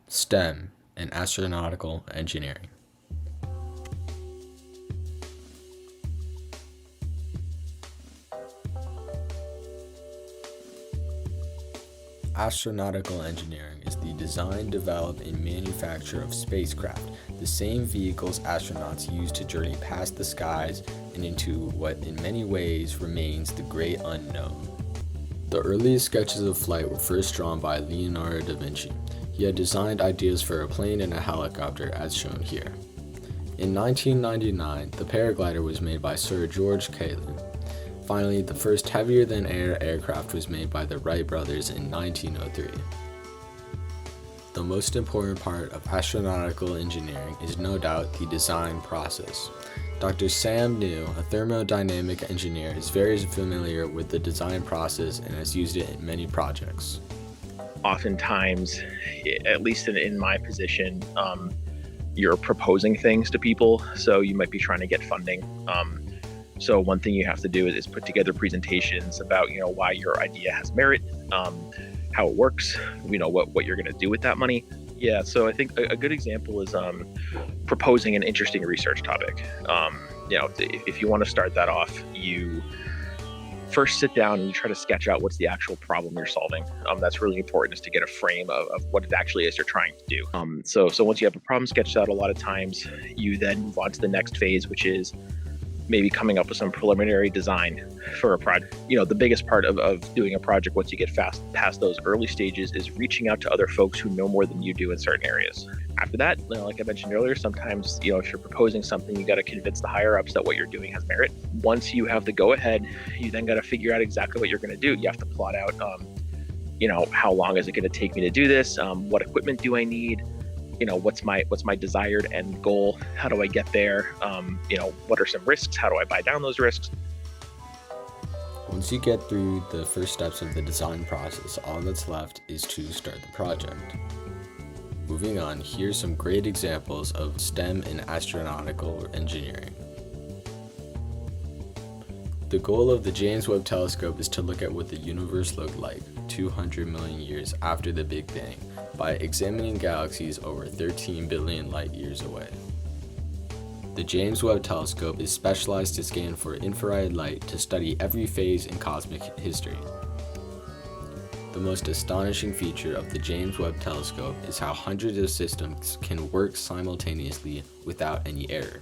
STEM and Astronautical Engineering. Astronautical engineering is the design, develop, and manufacture of spacecraft, the same vehicles astronauts use to journey past the skies and into what in many ways remains the great unknown. The earliest sketches of flight were first drawn by Leonardo da Vinci. He had designed ideas for a plane and a helicopter as shown here. In 1999, the paraglider was made by Sir George Cayley. Finally, the first heavier-than-air aircraft was made by the Wright brothers in 1903. The most important part of astronautical engineering is no doubt the design process. Dr. Sam New, a thermodynamic engineer, is very familiar with the design process and has used it in many projects. Oftentimes, at least in my position, you're proposing things to people, so you might be trying to get funding. So one thing you have to do is put together presentations about, why your idea has merit, how it works, what you're going to do with that money. Yeah, so I think a good example is proposing an interesting research topic. If you want to start that off, you first sit down and you try to sketch out what's the actual problem you're solving. That's really important, is to get a frame of what it actually is you're trying to do. So once you have a problem sketched out, a lot of times you then move on to the next phase, which is maybe coming up with some preliminary design for a project. The biggest part of doing a project once you get past those early stages is reaching out to other folks who know more than you do in certain areas. After that, like I mentioned earlier, sometimes, if you're proposing something, you got to convince the higher ups that what you're doing has merit. Once you have the go ahead, you then got to figure out exactly what you're going to do. You have to plot out, how long is it going to take me to do this? What equipment do I need? What's my desired end goal? How do I get there? What are some risks? How do I buy down those risks? Once you get through the first steps of the design process, all that's left is to start the project. Moving on, here's some great examples of STEM and astronautical engineering. The goal of the James Webb Telescope is to look at what the universe looked like 200 million years after the Big Bang by examining galaxies over 13 billion light years away. The James Webb Telescope is specialized to scan for infrared light to study every phase in cosmic history. The most astonishing feature of the James Webb Telescope is how hundreds of systems can work simultaneously without any error.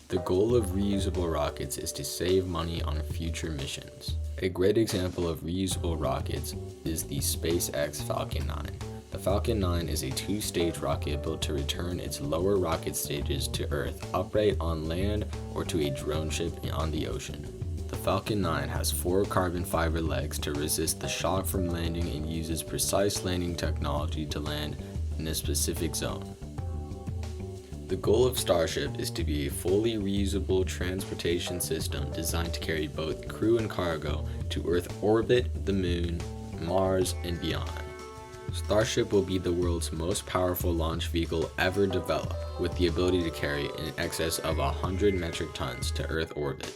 The goal of reusable rockets is to save money on future missions. A great example of reusable rockets is the SpaceX Falcon 9. The Falcon 9 is a two-stage rocket built to return its lower rocket stages to Earth upright on land or to a drone ship on the ocean. The Falcon 9 has 4 carbon fiber legs to resist the shock from landing and uses precise landing technology to land in a specific zone. The goal of Starship is to be a fully reusable transportation system designed to carry both crew and cargo to Earth orbit, the Moon, Mars, and beyond. Starship will be the world's most powerful launch vehicle ever developed, with the ability to carry in excess of 100 metric tons to Earth orbit.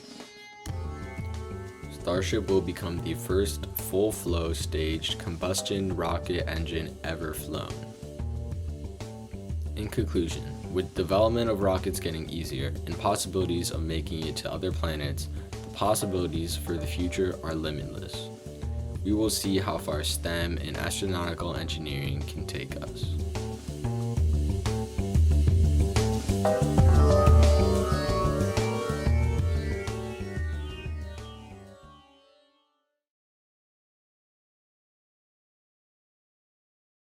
Starship will become the first full-flow staged combustion rocket engine ever flown. In conclusion, with development of rockets getting easier and possibilities of making it to other planets, the possibilities for the future are limitless. We will see how far STEM and astronautical engineering can take us.